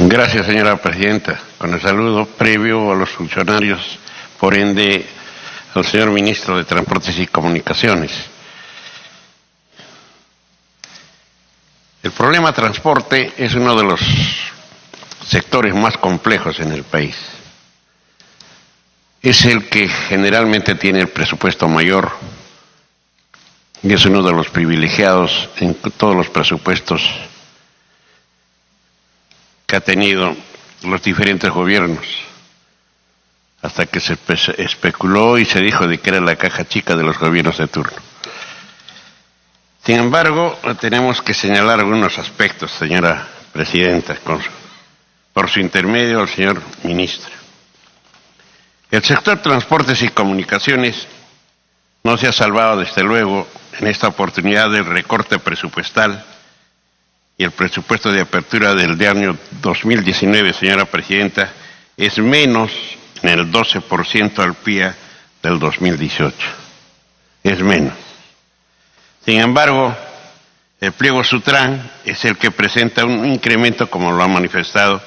Gracias, señora presidenta. Con el saludo previo a los funcionarios, por ende, al señor ministro de Transportes y Comunicaciones. El problema transporte es uno de los sectores más complejos en el país. Es el que generalmente tiene el presupuesto mayor y es uno de los privilegiados en todos los presupuestos que ha tenido los diferentes gobiernos, hasta que se especuló y se dijo de que era la caja chica de los gobiernos de turno. Sin embargo, tenemos que señalar algunos aspectos, señora presidenta, por su intermedio al señor ministro. El sector transportes y comunicaciones no se ha salvado, desde luego, en esta oportunidad del recorte presupuestal y el presupuesto de apertura del año 2019, señora presidenta, es menos en el 12% al PIA del 2018. Es menos. Sin embargo, el pliego Sutran es el que presenta un incremento, como lo ha manifestado,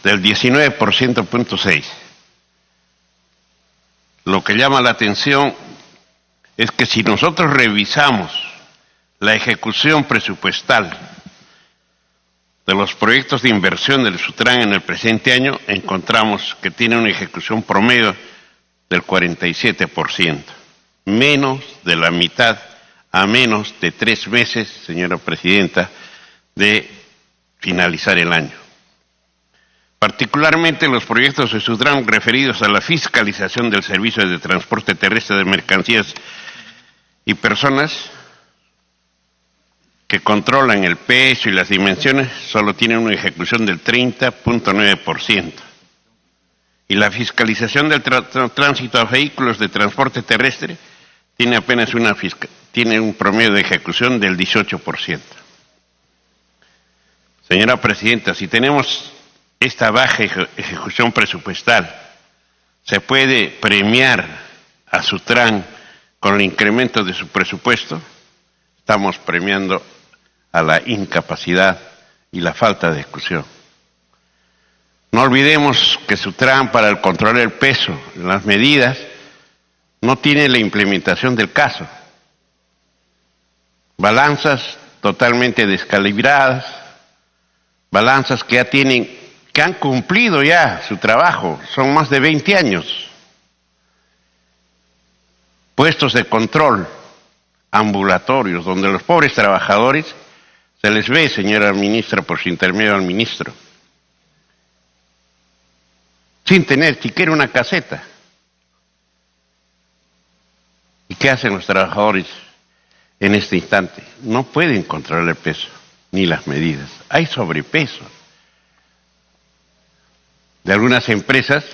del 19,6%. Lo que llama la atención es que si nosotros revisamos la ejecución presupuestal de los proyectos de inversión del Sutran en el presente año, encontramos que tiene una ejecución promedio del 47%, menos de la mitad a menos de 3 meses, señora presidenta, de finalizar el año. Particularmente los proyectos de Sutran referidos a la fiscalización del servicio de transporte terrestre de mercancías y personas que controlan el peso y las dimensiones, solo tienen una ejecución del 30,9%. Y la fiscalización del tránsito a vehículos de transporte terrestre tiene apenas tiene un promedio de ejecución del 18%. Señora presidenta, si tenemos esta baja ejecución presupuestal, ¿se puede premiar a Sutran con el incremento de su presupuesto? Estamos premiando a la incapacidad y la falta de ejecución. No olvidemos que Sutran, para el control del peso, las medidas, no tiene la implementación del caso. Balanzas totalmente descalibradas, balanzas que han cumplido ya su trabajo, son más de 20 años. Puestos de control ambulatorios, donde los pobres trabajadores se les ve, señora ministra, por su intermedio al ministro, sin tener siquiera una caseta. ¿Y qué hacen los trabajadores en este instante? No pueden controlar el peso ni las medidas. Hay sobrepeso de algunas empresas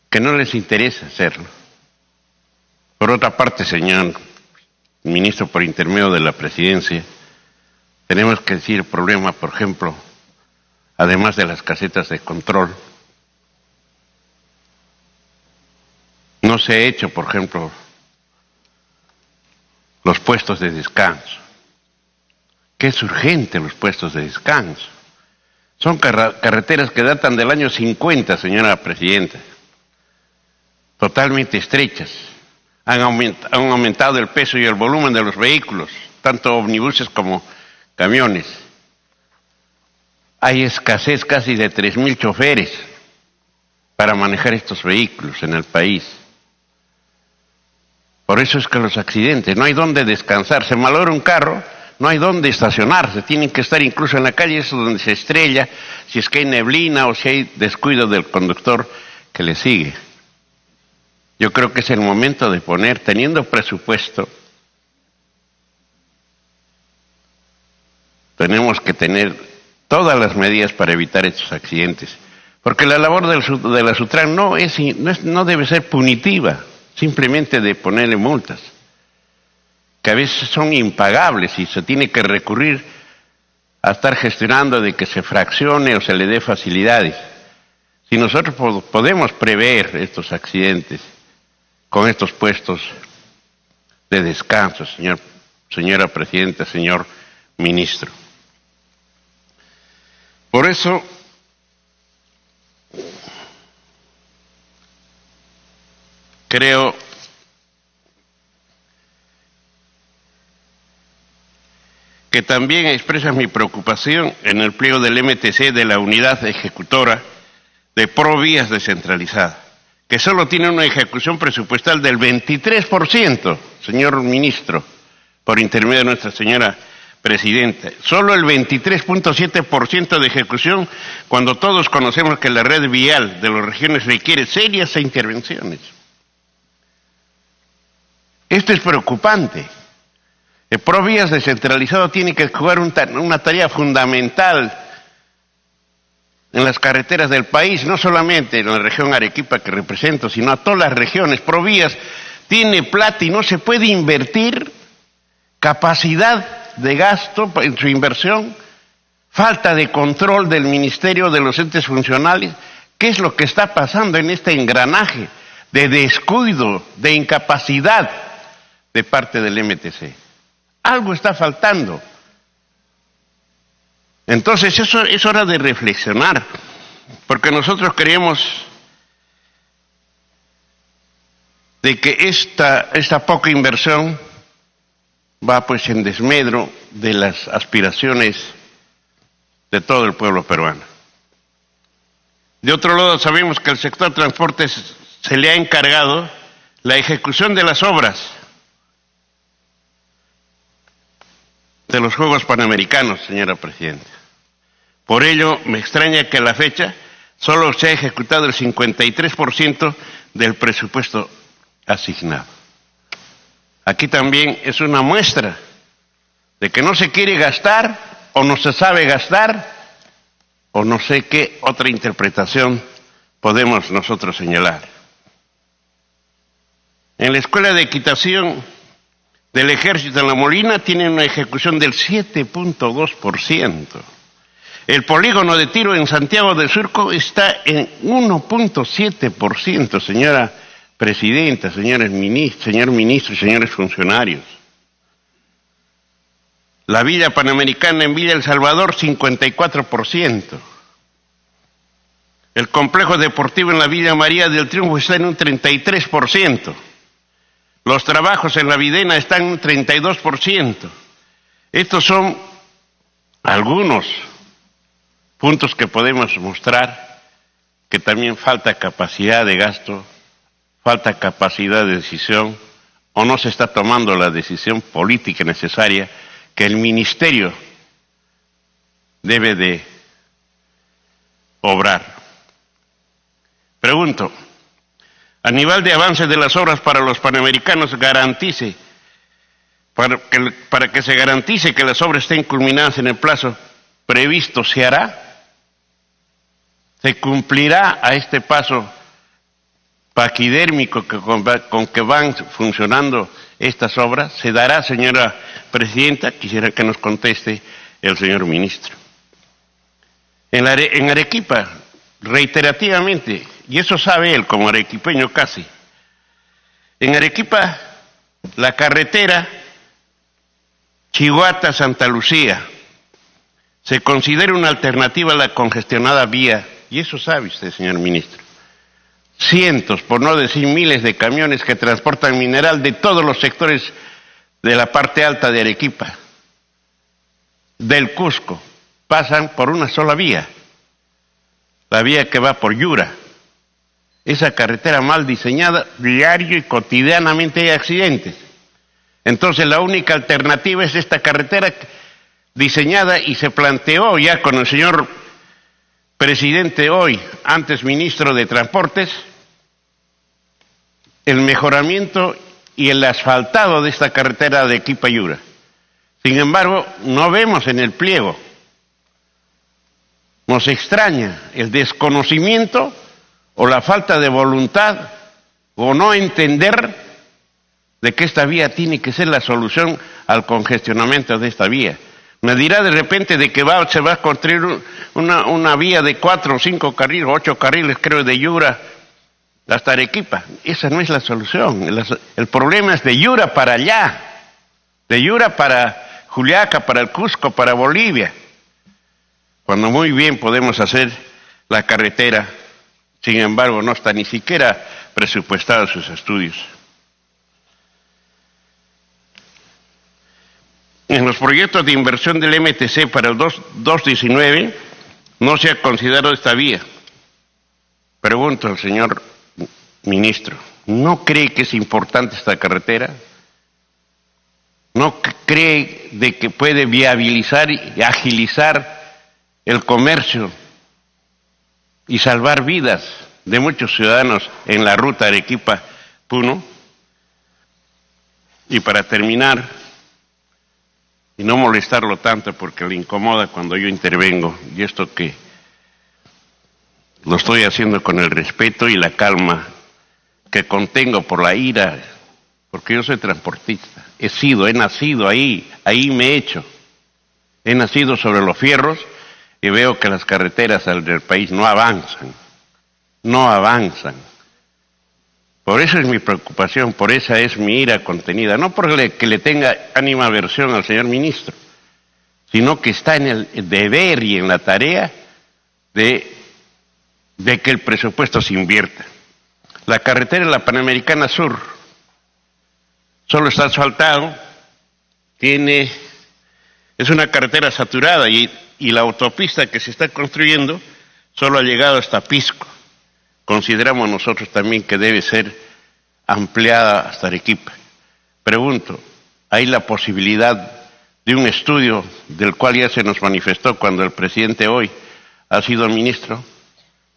que no les interesa hacerlo. Por otra parte, señor ministro, por intermedio de la presidencia, tenemos que decir el problema, por ejemplo, además de las casetas de control, no se ha hecho, por ejemplo, los puestos de descanso, que es urgente los puestos de descanso. Son carreteras que datan del año 50, señora presidenta, totalmente estrechas. Han aumentado el peso y el volumen de los vehículos, tanto ómnibuses como camiones. Hay escasez casi de 3,000 choferes para manejar estos vehículos en el país. Por eso es que los accidentes, no hay dónde descansar, se malogra un carro, no hay dónde estacionarse, tienen que estar incluso en la calle, eso donde se estrella, si es que hay neblina o si hay descuido del conductor que le sigue. Yo creo que es el momento de poner, teniendo presupuesto, tenemos que tener todas las medidas para evitar estos accidentes, porque la labor de la Sutran no debe ser punitiva, simplemente de ponerle multas, que a veces son impagables y se tiene que recurrir a estar gestionando de que se fraccione o se le dé facilidades. Si nosotros podemos prever estos accidentes con estos puestos de descanso, señora presidenta, señor ministro. Por eso creo que también expresa mi preocupación en el pliego del MTC de la unidad ejecutora de Provías descentralizada, que solo tiene una ejecución presupuestal del 23%, señor ministro, por intermedio de nuestra señora presidenta. Solo el 23.7% de ejecución, cuando todos conocemos que la red vial de las regiones requiere serias intervenciones. Esto es preocupante. El Provías descentralizado tiene que jugar una tarea fundamental en las carreteras del país, no solamente en la región Arequipa que represento, sino a todas las regiones. Provías tiene plata y no se puede invertir, capacidad de gasto en su inversión, falta de control del ministerio, de los entes funcionales. ¿Qué es lo que está pasando en este engranaje de descuido, de incapacidad de parte del MTC? Algo está faltando. Entonces eso es hora de reflexionar, porque nosotros creemos de que esta poca inversión va pues en desmedro de las aspiraciones de todo el pueblo peruano. De otro lado, sabemos que al sector transportes se le ha encargado la ejecución de las obras de los Juegos Panamericanos, señora Presidenta. Por ello, me extraña que a la fecha solo se ha ejecutado el 53% del presupuesto asignado. Aquí también es una muestra de que no se quiere gastar, o no se sabe gastar, o no sé qué otra interpretación podemos nosotros señalar. En la Escuela de Equitación del Ejército en La Molina tiene una ejecución del 7.2%. El polígono de tiro en Santiago del Surco está en 1.7%, señora Presidenta, señor ministro y señores funcionarios. La Villa Panamericana en Villa El Salvador, 54%. El complejo deportivo en la Villa María del Triunfo está en un 33%. Los trabajos en la Videna están en un 32%. Estos son algunos puntos que podemos mostrar que también falta capacidad de gasto, falta capacidad de decisión, o no se está tomando la decisión política necesaria que el ministerio debe de obrar. Pregunto, a nivel de avance de las obras para los Panamericanos, para que se garantice que las obras estén culminadas en el plazo previsto, ¿se hará? ¿Se cumplirá a este paso paquidérmico con que van funcionando estas obras? ¿Se dará, señora Presidenta? Quisiera que nos conteste el señor ministro. En Arequipa, reiterativamente, y eso sabe él como arequipeño casi, en Arequipa la carretera Chiguata-Santa Lucía se considera una alternativa a la congestionada vía, y eso sabe usted, señor ministro. Cientos, por no decir miles de camiones que transportan mineral de todos los sectores de la parte alta de Arequipa, del Cusco, pasan por una sola vía, la vía que va por Yura. Esa carretera mal diseñada, diario y cotidianamente hay accidentes. Entonces la única alternativa es esta carretera diseñada, y se planteó ya con el señor presidente hoy, antes ministro de Transportes, el mejoramiento y el asfaltado de esta carretera de Arequipa-Yura. Sin embargo, no vemos en el pliego. Nos extraña el desconocimiento o la falta de voluntad o no entender de que esta vía tiene que ser la solución al congestionamiento de esta vía. Me dirá de repente de que se va a construir una vía de 4 o 5 carriles, 8 carriles creo, de Yura hasta Arequipa. Esa no es la solución. El problema es de Yura para allá, de Yura para Juliaca, para el Cusco, para Bolivia. Cuando muy bien podemos hacer la carretera, sin embargo no está ni siquiera presupuestado sus estudios. En los proyectos de inversión del MTC para el 2019 no se ha considerado esta vía. Pregunto al señor ministro, ¿no cree que es importante esta carretera? ¿No cree de que puede viabilizar y agilizar el comercio y salvar vidas de muchos ciudadanos en la ruta Arequipa-Puno? Y para terminar, y no molestarlo tanto porque le incomoda cuando yo intervengo, y esto que lo estoy haciendo con el respeto y la calma que contengo por la ira, porque yo soy transportista, he nacido ahí me he hecho, he nacido sobre los fierros y veo que las carreteras del país no avanzan. Por eso es mi preocupación, por esa es mi ira contenida, no porque le tenga animadversión al señor ministro, sino que está en el deber y en la tarea de que el presupuesto se invierta. La carretera de la Panamericana Sur solo está asfaltado, es una carretera saturada y la autopista que se está construyendo solo ha llegado hasta Pisco. Consideramos nosotros también que debe ser ampliada hasta Arequipa. Pregunto, ¿hay la posibilidad de un estudio del cual ya se nos manifestó cuando el presidente hoy ha sido ministro,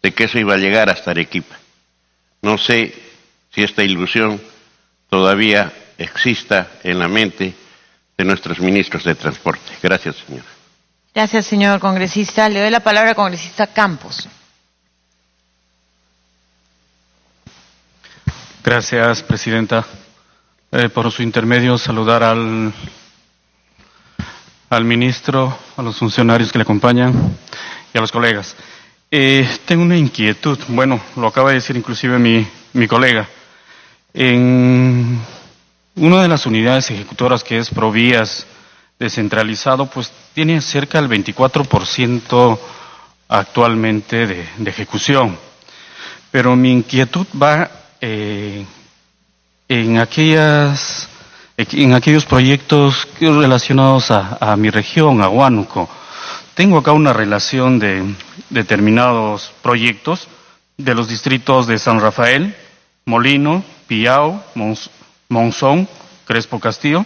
de que eso iba a llegar hasta Arequipa? No sé si esta ilusión todavía exista en la mente de nuestros ministros de transporte. Gracias, señora. Gracias, señor congresista. Le doy la palabra al congresista Campos. Gracias, presidenta. Por su intermedio, saludar al ministro, a los funcionarios que le acompañan y a los colegas. Tengo una inquietud, bueno, lo acaba de decir inclusive mi colega. En una de las unidades ejecutoras que es Provías descentralizado, pues tiene cerca del 24% actualmente de ejecución. Pero mi inquietud va en aquellos proyectos relacionados a mi región, a Huánuco. Tengo acá una relación de determinados proyectos de los distritos de San Rafael, Molino, Pillao, Monzón, Crespo Castillo,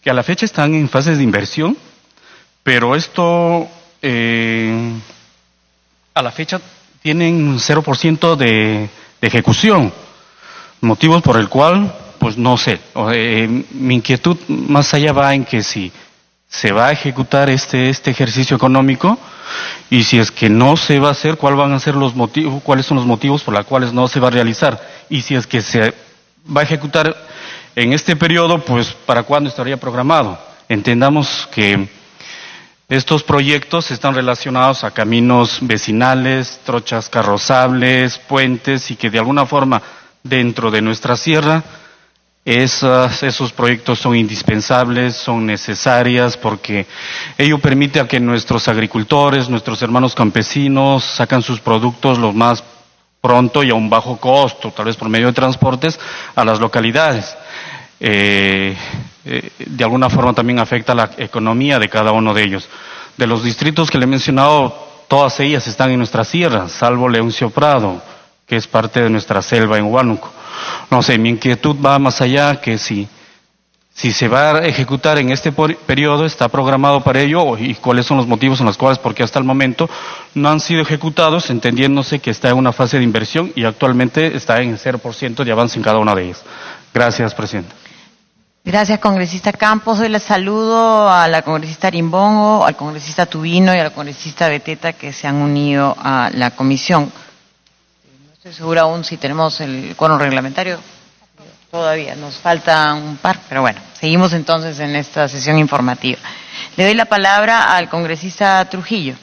que a la fecha están en fases de inversión, pero esto a la fecha tienen 0% de ejecución. Motivos por el cual, pues no sé, mi inquietud más allá va en que si se va a ejecutar este ejercicio económico y si es que no se va a hacer, cuáles son los motivos por los cuales no se va a realizar, y si es que se va a ejecutar en este periodo, pues ¿para cuándo estaría programado? Entendamos que estos proyectos están relacionados a caminos vecinales, trochas carrozables, puentes, y que de alguna forma dentro de nuestra sierra esos proyectos son indispensables, son necesarias, porque ello permite a que nuestros agricultores, nuestros hermanos campesinos sacan sus productos lo más pronto y a un bajo costo, tal vez por medio de transportes, a las localidades. De alguna forma también afecta la economía de cada uno de ellos. De los distritos que le he mencionado, todas ellas están en nuestra sierra, salvo Leoncio Prado, que es parte de nuestra selva en Huánuco. No sé, mi inquietud va más allá, que si se va a ejecutar en este periodo, está programado para ello, y cuáles son los motivos en los cuales, porque hasta el momento no han sido ejecutados, entendiéndose que está en una fase de inversión y actualmente está en 0% de avance en cada una de ellas. Gracias, presidenta. Gracias, congresista Campos. Hoy le saludo a la congresista Arimbongo, al congresista Tubino y a la congresista Beteta, que se han unido a la comisión. No estoy segura aún si tenemos el quórum reglamentario. Todavía nos falta un par, pero bueno, seguimos entonces en esta sesión informativa. Le doy la palabra al congresista Trujillo.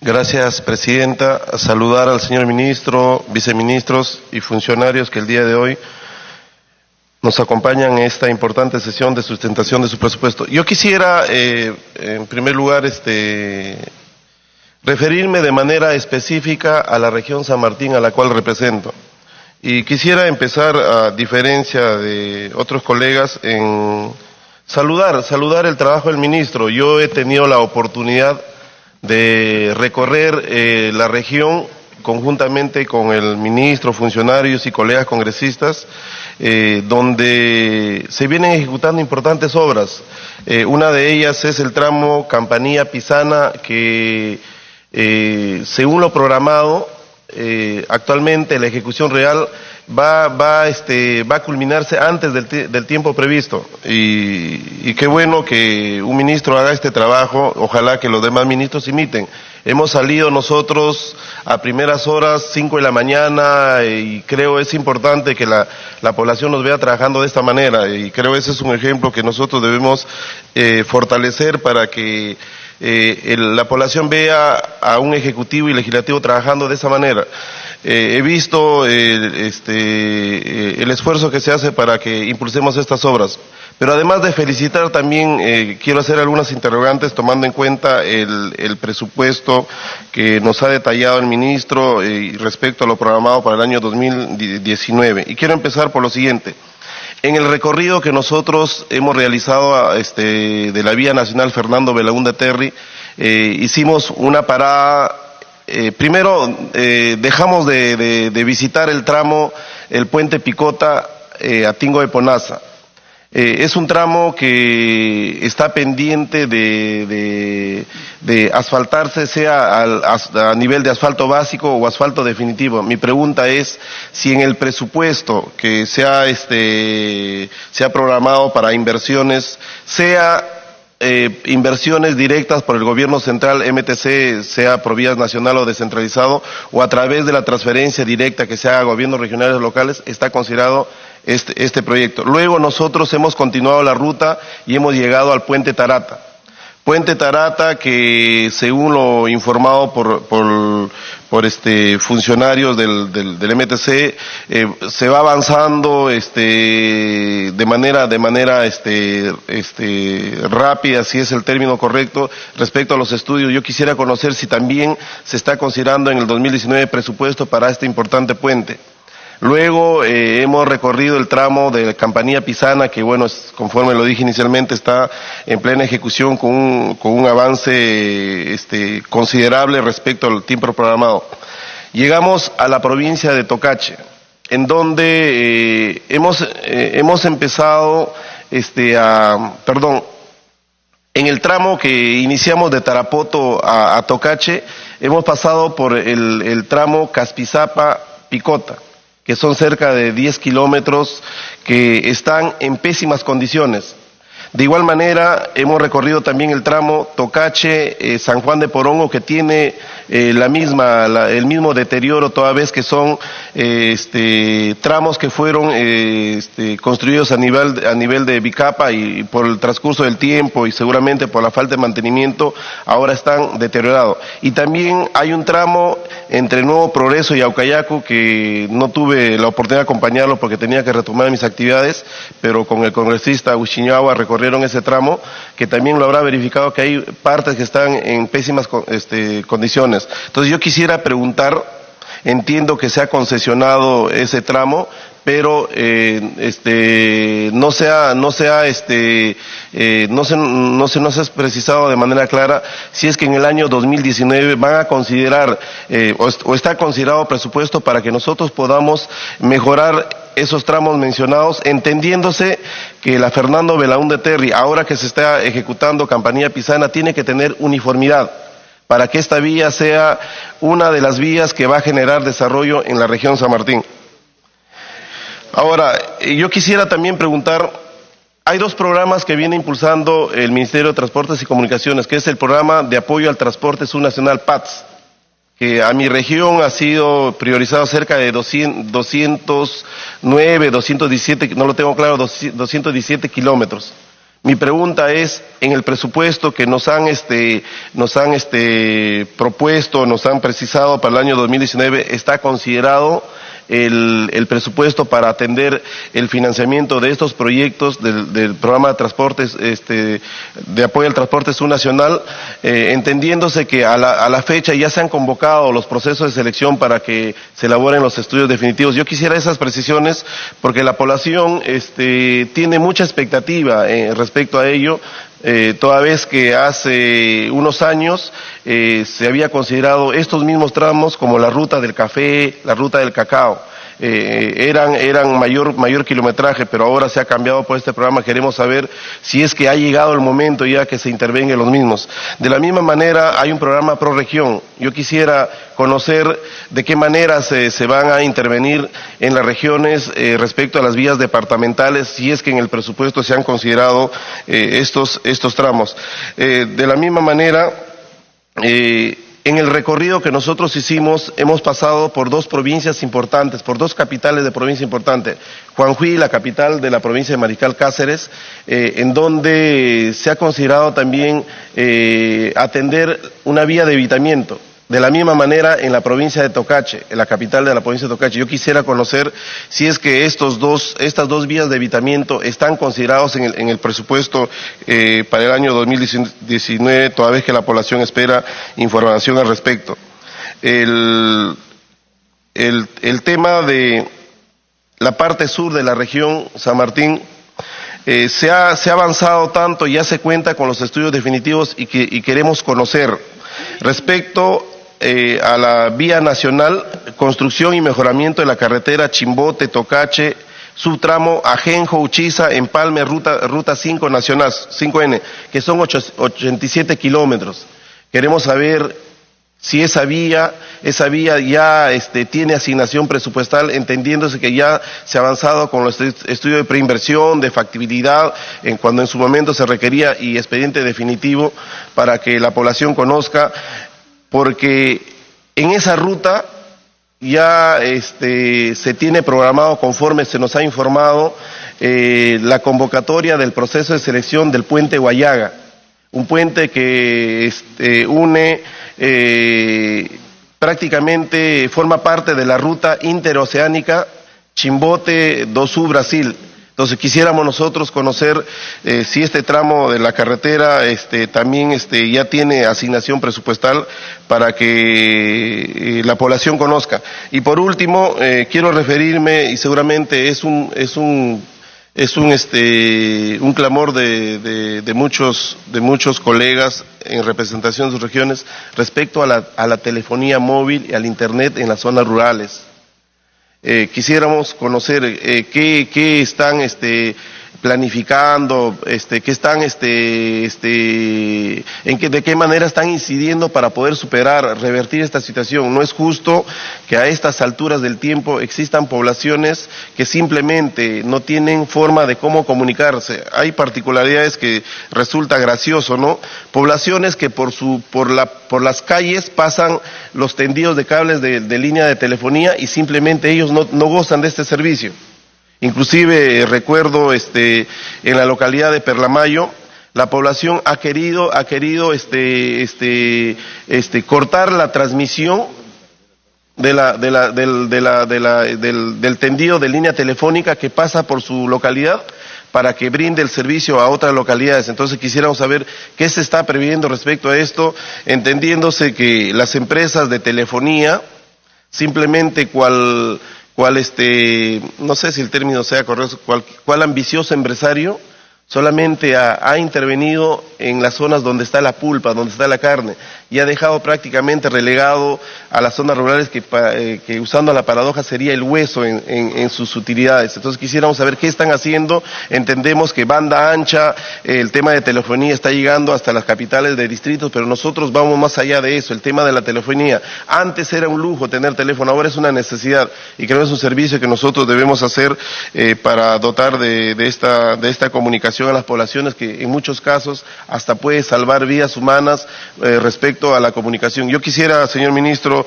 Gracias, presidenta. Saludar al señor ministro, viceministros y funcionarios que el día de hoy nos acompañan en esta importante sesión de sustentación de su presupuesto. Yo quisiera, en primer lugar, referirme de manera específica a la región San Martín, a la cual represento. Y quisiera empezar, a diferencia de otros colegas, en saludar el trabajo del ministro. Yo he tenido la oportunidad de recorrer la región conjuntamente con el ministro, funcionarios y colegas congresistas, donde se vienen ejecutando importantes obras. Una de ellas es el tramo Campanilla-Pisana, que según lo programado, actualmente la ejecución real va a culminarse antes del tiempo previsto, y qué bueno que un ministro haga este trabajo. Ojalá que los demás ministros imiten. Hemos salido nosotros a primeras horas, 5 de la mañana, y creo es importante que la población nos vea trabajando de esta manera, y creo ese es un ejemplo que nosotros debemos fortalecer para que la población vea a un ejecutivo y legislativo trabajando de esa manera. He visto el esfuerzo que se hace para que impulsemos estas obras. Pero además de felicitar, también quiero hacer algunas interrogantes tomando en cuenta el presupuesto que nos ha detallado el ministro respecto a lo programado para el año 2019. Y quiero empezar por lo siguiente. En el recorrido que nosotros hemos realizado de la Vía Nacional Fernando Belaúnde Terry, hicimos una parada. Primero, dejamos de visitar el tramo, el puente Picota a Tingo de Ponaza. Es un tramo que está pendiente de asfaltarse, sea a nivel de asfalto básico o asfalto definitivo. Mi pregunta es si en el presupuesto que se ha programado para inversiones, sea inversiones directas por el gobierno central, MTC, sea por vías nacional o descentralizado, o a través de la transferencia directa que se haga a gobiernos regionales o locales, está considerado este proyecto. Luego nosotros hemos continuado la ruta y hemos llegado al puente Tarata. Puente Tarata que, según lo informado por funcionarios del MTC, se va avanzando de manera rápida, si es el término correcto, respecto a los estudios. Yo quisiera conocer si también se está considerando en el 2019 presupuesto para este importante puente. Luego hemos recorrido el tramo de Campanilla Pisana, que bueno, conforme lo dije inicialmente, está en plena ejecución con un avance considerable respecto al tiempo programado. Llegamos a la provincia de Tocache, en donde hemos empezado en el tramo que iniciamos de Tarapoto a Tocache, hemos pasado por el tramo Caspizapa-Picota, que son cerca de 10 kilómetros que están en pésimas condiciones. De igual manera, hemos recorrido también el tramo Tocache-San Juan de Porongo, que tiene el mismo deterioro, toda vez que son tramos que fueron construidos a nivel de Bicapa, y por el transcurso del tiempo y seguramente por la falta de mantenimiento ahora están deteriorados. Y también hay un tramo entre Nuevo Progreso y Aucayacu que no tuve la oportunidad de acompañarlo porque tenía que retomar mis actividades, pero con el congresista Uchiñagua recorrieron ese tramo, que también lo habrá verificado que hay partes que están en pésimas condiciones. Entonces yo quisiera preguntar, entiendo que se ha concesionado ese tramo, pero no se nos ha precisado de manera clara si es que en el año 2019 van a considerar o está considerado presupuesto para que nosotros podamos mejorar esos tramos mencionados, entendiéndose que la Fernando Belaúnde Terry, ahora que se está ejecutando Campanilla Pisana, tiene que tener uniformidad para que esta vía sea una de las vías que va a generar desarrollo en la región San Martín. Ahora, yo quisiera también preguntar, hay dos programas que viene impulsando el Ministerio de Transportes y Comunicaciones, que es el programa de apoyo al transporte subnacional PATS, que a mi región ha sido priorizado cerca de 209, 217, no lo tengo claro, 217 kilómetros. Mi pregunta es, en el presupuesto que nos han propuesto, nos han precisado para el año 2019, ¿está considerado el presupuesto para atender el financiamiento de estos proyectos del programa de transportes, de apoyo al transporte subnacional, entendiéndose que a la fecha ya se han convocado los procesos de selección para que se elaboren los estudios definitivos. Yo quisiera esas precisiones porque la población tiene mucha expectativa respecto a ello. Toda vez que hace unos años se había considerado estos mismos tramos como la ruta del café, la ruta del cacao. Eran mayor kilometraje, pero ahora se ha cambiado por este programa. Queremos saber si es que ha llegado el momento ya que se intervenga en los mismos. De la misma manera hay un programa Pro Región. Yo quisiera conocer de qué manera se van a intervenir en las regiones respecto a las vías departamentales, si es que en el presupuesto se han considerado estos tramos. De la misma manera, en el recorrido que nosotros hicimos, hemos pasado por dos provincias importantes, por dos capitales de provincia importantes. Juanjuy, la capital de la provincia de Mariscal Cáceres, en donde se ha considerado también atender una vía de evitamiento. De la misma manera en la provincia de Tocache, en la capital de la provincia de Tocache. Yo quisiera conocer si es que estas dos vías de evitamiento están considerados en el presupuesto para el año 2019, toda vez que la población espera información al respecto. El tema de la parte sur de la región San Martín, se ha avanzado tanto, ya se cuenta con los estudios definitivos y queremos conocer respecto a la vía nacional, construcción y mejoramiento de la carretera Chimbote, Tocache, subtramo Ajenjo, Uchiza, Empalme, ruta 5 nacional, 5N, que son 87 kilómetros. Queremos saber si esa vía ya tiene asignación presupuestal, entendiéndose que ya se ha avanzado con los estudios de preinversión, de factibilidad, cuando en su momento se requería, y expediente definitivo para que la población conozca, porque en esa ruta ya se tiene programado, conforme se nos ha informado, la convocatoria del proceso de selección del puente Guayaga, un puente que une prácticamente, forma parte de la ruta interoceánica Chimbote do Sul, Brasil. Entonces quisiéramos nosotros conocer si este tramo de la carretera también ya tiene asignación presupuestal para que la población conozca. Y por último, quiero referirme, y seguramente es un clamor de muchos colegas en representación de sus regiones respecto a la telefonía móvil y al internet en las zonas rurales. Quisiéramos conocer qué están planificando, qué están, de qué manera están incidiendo para poder superar, revertir esta situación. No es justo que a estas alturas del tiempo existan poblaciones que simplemente no tienen forma de cómo comunicarse. Hay particularidades que resulta gracioso, ¿no? Poblaciones que por las calles pasan los tendidos de cables de línea de telefonía y simplemente ellos no gozan de este servicio. Inclusive recuerdo en la localidad de Perlamayo, la población ha querido cortar la transmisión del tendido de línea telefónica que pasa por su localidad para que brinde el servicio a otras localidades. Entonces quisiéramos saber qué se está previendo respecto a esto, entendiéndose que las empresas de telefonía simplemente no sé si el término sea correcto, cual ambicioso empresario solamente ha intervenido en las zonas donde está la pulpa, donde está la carne, y ha dejado prácticamente relegado a las zonas rurales que usando la paradoja sería el hueso en sus utilidades. Entonces quisiéramos saber qué están haciendo. Entendemos que banda ancha, el tema de telefonía está llegando hasta las capitales de distritos, pero nosotros vamos más allá de eso. El tema de la telefonía, antes era un lujo tener teléfono, ahora es una necesidad, y creo que es un servicio que nosotros debemos hacer para dotar de esta comunicación a las poblaciones, que en muchos casos hasta puede salvar vidas humanas respecto a la comunicación. Yo quisiera, señor ministro,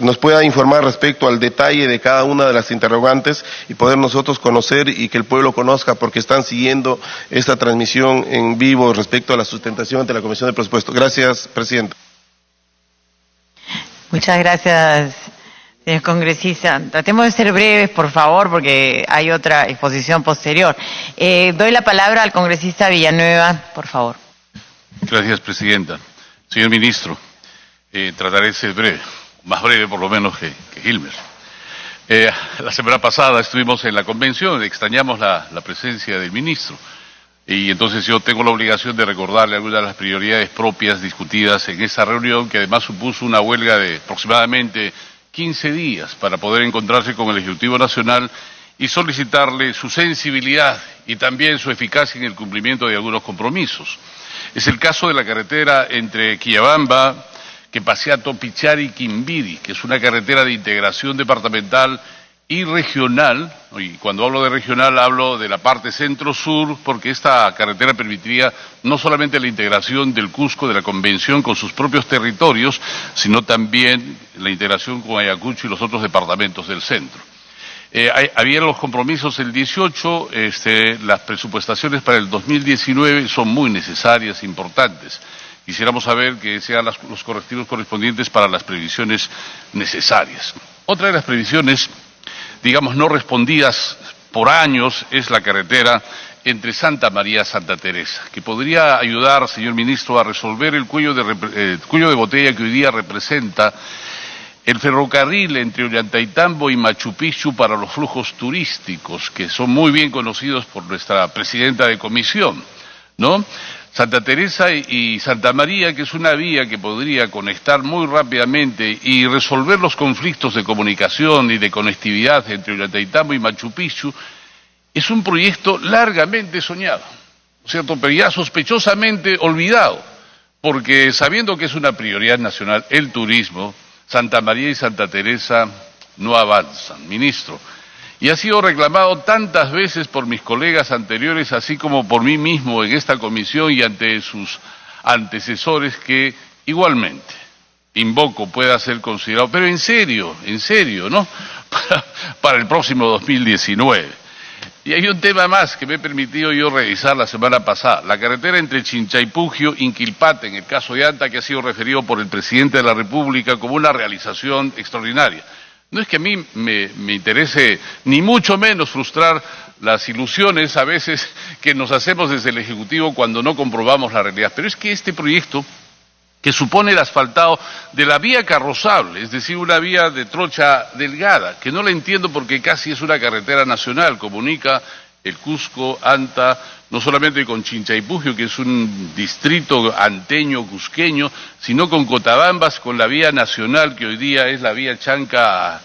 nos pueda informar respecto al detalle de cada una de las interrogantes y poder nosotros conocer y que el pueblo conozca, porque están siguiendo esta transmisión en vivo respecto a la sustentación ante la Comisión de Presupuesto. Gracias, presidente. Muchas gracias, Señor congresista, tratemos de ser breves, por favor, porque hay otra exposición posterior. Doy la palabra al congresista Villanueva, por favor. Gracias, presidenta. Señor ministro, trataré de ser breve, más breve por lo menos que Gilmer. La semana pasada estuvimos en la convención, extrañamos la presencia del ministro. Y entonces yo tengo la obligación de recordarle algunas de las prioridades propias discutidas en esa reunión, que además supuso una huelga de aproximadamente 15 días para poder encontrarse con el Ejecutivo Nacional y solicitarle su sensibilidad y también su eficacia en el cumplimiento de algunos compromisos. Es el caso de la carretera entre Quillabamba, Quepaciato, Pichari y Quimbiri, que es una carretera de integración departamental y regional, y cuando hablo de regional hablo de la parte centro-sur, porque esta carretera permitiría no solamente la integración del Cusco, de la Convención con sus propios territorios, sino también la integración con Ayacucho y los otros departamentos del centro. Había los compromisos el 18, las presupuestaciones para el 2019 son muy necesarias, importantes. Quisiéramos saber que sean los correctivos correspondientes para las previsiones necesarias. Otra de las previsiones, digamos, no respondidas por años, es la carretera entre Santa María y Santa Teresa, que podría ayudar, señor ministro, a resolver el cuello de botella que hoy día representa el ferrocarril entre Ollantaytambo y Machu Picchu para los flujos turísticos, que son muy bien conocidos por nuestra presidenta de comisión, ¿no? Santa Teresa y Santa María, que es una vía que podría conectar muy rápidamente y resolver los conflictos de comunicación y de conectividad entre Ollantaytambo y Machu Picchu, es un proyecto largamente soñado, ¿cierto? Pero ya sospechosamente olvidado, porque sabiendo que es una prioridad nacional el turismo, Santa María y Santa Teresa no avanzan, ministro. Y ha sido reclamado tantas veces por mis colegas anteriores, así como por mí mismo en esta comisión y ante sus antecesores, que igualmente invoco pueda ser considerado, pero en serio, ¿no? Para el próximo 2019. Y hay un tema más que me he permitido yo revisar la semana pasada, la carretera entre Chinchaypugio y Inquilpate, en el caso de Anta, que ha sido referido por el presidente de la República como una realización extraordinaria. No es que a mí me interese ni mucho menos frustrar las ilusiones a veces que nos hacemos desde el Ejecutivo cuando no comprobamos la realidad, pero es que este proyecto, que supone el asfaltado de la vía carrozable, es decir, una vía de trocha delgada, que no la entiendo porque casi es una carretera nacional, comunica el Cusco, Anta, no solamente con Chinchaypugio, que es un distrito anteño cusqueño, sino con Cotabambas, con la vía nacional, que hoy día es la vía Chanca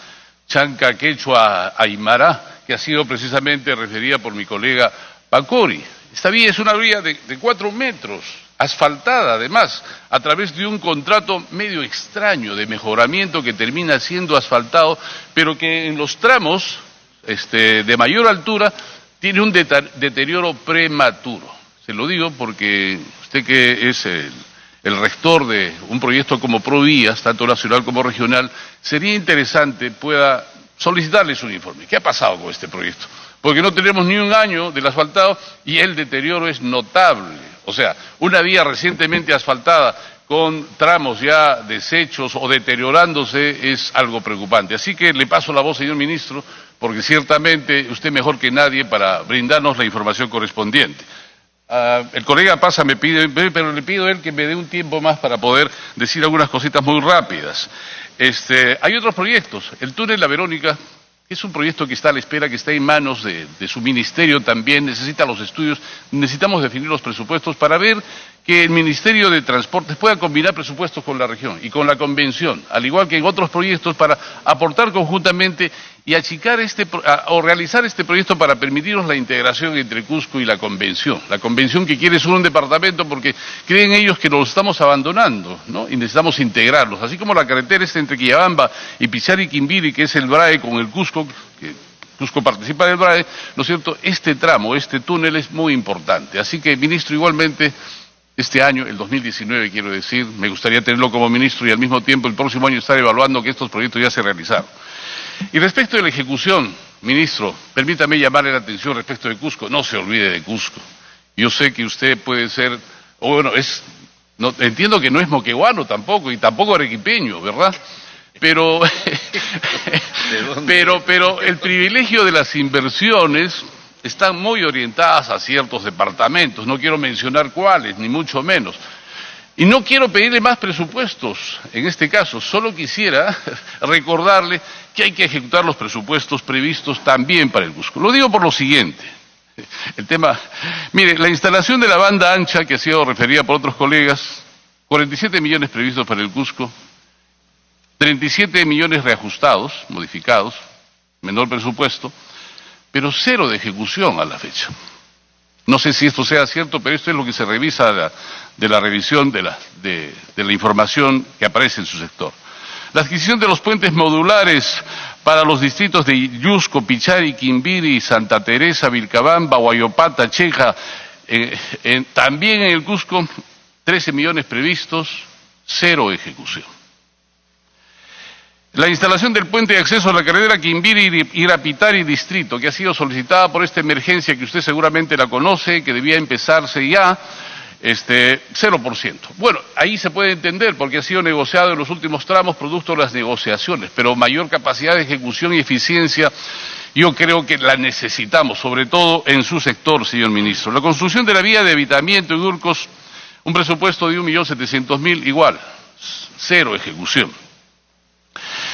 Quechua Aymara, que ha sido precisamente referida por mi colega Pacori. Esta vía es una vía de 4 metros, asfaltada además, a través de un contrato medio extraño de mejoramiento que termina siendo asfaltado, pero que en los tramos de mayor altura tiene un deterioro prematuro. Se lo digo porque usted, que es el rector de un proyecto como Provías, tanto nacional como regional, sería interesante pueda solicitarles un informe. ¿Qué ha pasado con este proyecto? Porque no tenemos ni un año del asfaltado y el deterioro es notable. O sea, una vía recientemente asfaltada con tramos ya deshechos o deteriorándose es algo preocupante. Así que le paso la voz, señor ministro, porque ciertamente usted mejor que nadie para brindarnos la información correspondiente. El colega Pasa me pide, pero le pido a él que me dé un tiempo más para poder decir algunas cositas muy rápidas. Hay otros proyectos. El túnel La Verónica, que es un proyecto que está a la espera, que está en manos de su ministerio también, necesita los estudios, necesitamos definir los presupuestos para ver que el Ministerio de Transportes pueda combinar presupuestos con la región y con la convención, al igual que en otros proyectos, para aportar conjuntamente y achicar o realizar este proyecto para permitirnos la integración entre Cusco y la convención. La convención que quiere ser un departamento porque creen ellos que nos estamos abandonando, ¿no? Y necesitamos integrarlos, así como la carretera entre Quillabamba y Pichari y Quimbiri, que es el BRAE con el Cusco, que Cusco participa del BRAE, ¿no es cierto? Este tramo, este túnel es muy importante. Así que, ministro, igualmente, este año, el 2019, quiero decir, me gustaría tenerlo como ministro y al mismo tiempo el próximo año estar evaluando que estos proyectos ya se realizaron. Y respecto de la ejecución, ministro, permítame llamarle la atención respecto de Cusco. No se olvide de Cusco. Yo sé que usted puede ser, entiendo que no es moqueguano tampoco, y tampoco arequipeño, ¿verdad? Pero el privilegio de las inversiones están muy orientadas a ciertos departamentos, no quiero mencionar cuáles, ni mucho menos. Y no quiero pedirle más presupuestos, en este caso, solo quisiera recordarle que hay que ejecutar los presupuestos previstos también para el Cusco. Lo digo por lo siguiente, mire, la instalación de la banda ancha que ha sido referida por otros colegas, 47 millones previstos para el Cusco, 37 millones reajustados, modificados, menor presupuesto, pero cero de ejecución a la fecha. No sé si esto sea cierto, pero esto es lo que se revisa de la revisión de la información que aparece en su sector. La adquisición de los puentes modulares para los distritos de Yusco, Pichari, Quimbiri, Santa Teresa, Vilcabamba, Huayopata, Cheja, también en el Cusco, 13 millones previstos, cero ejecución. La instalación del puente de acceso a la carretera Quimbiri-Irapitari Distrito, que ha sido solicitada por esta emergencia que usted seguramente la conoce, que debía empezarse ya, 0%. Bueno, ahí se puede entender porque ha sido negociado en los últimos tramos producto de las negociaciones, pero mayor capacidad de ejecución y eficiencia yo creo que la necesitamos, sobre todo en su sector, señor ministro. La construcción de la vía de evitamiento en Urcos, un presupuesto de 1.700.000, igual, cero ejecución.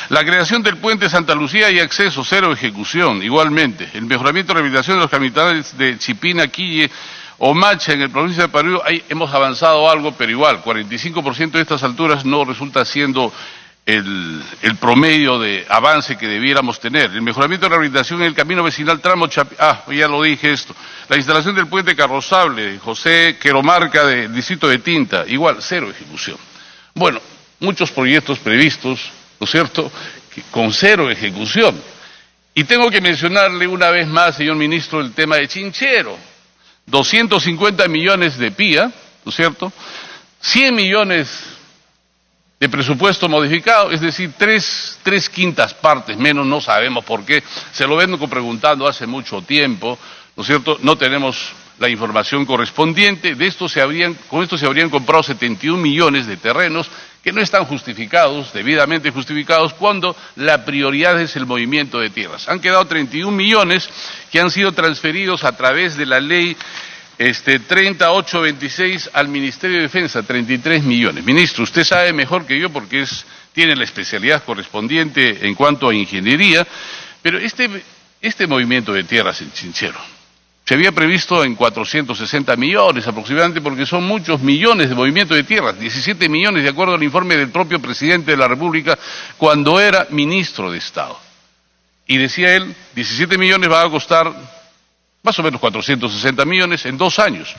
La creación del puente Santa Lucía y acceso, cero ejecución, igualmente. El mejoramiento y rehabilitación de los caminantes de Chipina, Quille o Macha en la provincia de Parú, ahí hemos avanzado algo, pero igual, 45% de estas alturas no resulta siendo el promedio de avance que debiéramos tener. El mejoramiento y rehabilitación en el camino vecinal tramo ya lo dije esto. La instalación del puente carrozable, José Queromarca del distrito de Tinta, igual, cero ejecución. Bueno, muchos proyectos previstos, ¿no es cierto?, con cero ejecución. Y tengo que mencionarle una vez más, señor ministro, el tema de Chinchero. 250 millones de PIA, ¿no es cierto?, 100 millones de presupuesto modificado, es decir, tres quintas partes menos, no sabemos por qué, se lo vengo preguntando hace mucho tiempo, ¿no es cierto?, no tenemos la información correspondiente, con esto se habrían comprado 71 millones de terrenos que no están justificados, debidamente justificados, cuando la prioridad es el movimiento de tierras. Han quedado 31 millones que han sido transferidos a través de la ley 3826 al Ministerio de Defensa, 33 millones. Ministro, usted sabe mejor que yo porque tiene la especialidad correspondiente en cuanto a ingeniería, pero este movimiento de tierras en Chinchero se había previsto en 460 millones aproximadamente, porque son muchos millones de movimiento de tierras, 17 millones de acuerdo al informe del propio presidente de la República cuando era ministro de Estado. Y decía él, 17 millones va a costar más o menos 460 millones en 2 años.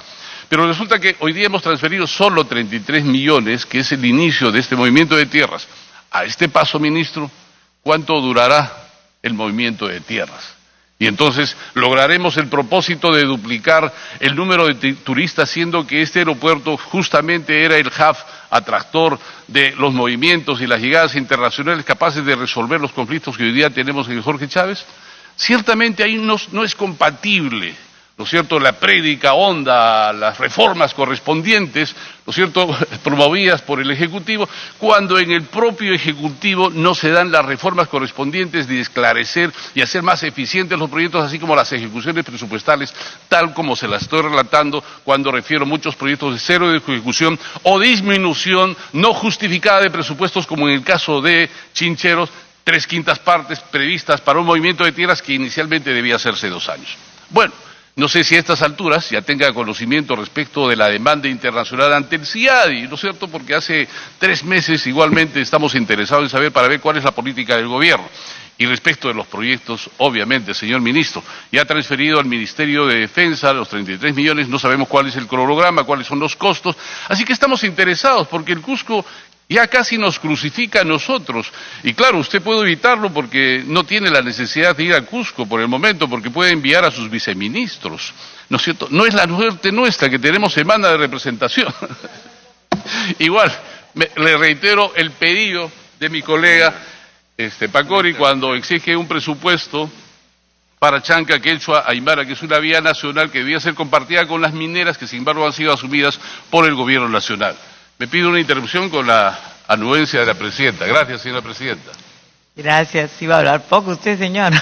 Pero resulta que hoy día hemos transferido solo 33 millones, que es el inicio de este movimiento de tierras. A este paso, ministro, ¿cuánto durará el movimiento de tierras? Y entonces lograremos el propósito de duplicar el número de turistas, siendo que este aeropuerto justamente era el hub atractor de los movimientos y las llegadas internacionales capaces de resolver los conflictos que hoy día tenemos en Jorge Chávez. Ciertamente ahí no es compatible, ¿no es cierto?, la prédica honda, las reformas correspondientes, ¿no es cierto?, promovidas por el Ejecutivo, cuando en el propio Ejecutivo no se dan las reformas correspondientes de esclarecer y hacer más eficientes los proyectos, así como las ejecuciones presupuestales, tal como se las estoy relatando cuando refiero a muchos proyectos de cero de ejecución o disminución no justificada de presupuestos, como en el caso de Chincheros, 3/5 partes previstas para un movimiento de tierras que inicialmente debía hacerse 2 años. Bueno, no sé si a estas alturas ya tenga conocimiento respecto de la demanda internacional ante el CIADI, ¿no es cierto?, porque hace 3 meses igualmente estamos interesados en saber para ver cuál es la política del gobierno. Y respecto de los proyectos, obviamente, señor ministro, ya ha transferido al Ministerio de Defensa los 33 millones, no sabemos cuál es el cronograma, cuáles son los costos, así que estamos interesados porque el Cusco ya casi nos crucifica a nosotros. Y claro, usted puede evitarlo porque no tiene la necesidad de ir al Cusco por el momento, porque puede enviar a sus viceministros, ¿no es cierto? No es la suerte nuestra que tenemos semana de representación. Igual, le reitero el pedido de mi colega Pacori cuando exige un presupuesto para Chanca, Quechua, Aymara, que es una vía nacional que debía ser compartida con las mineras que sin embargo han sido asumidas por el gobierno nacional. Me pido una interrupción con la anuencia de la presidenta. Gracias, señora presidenta. Gracias. Iba a hablar poco usted, señor.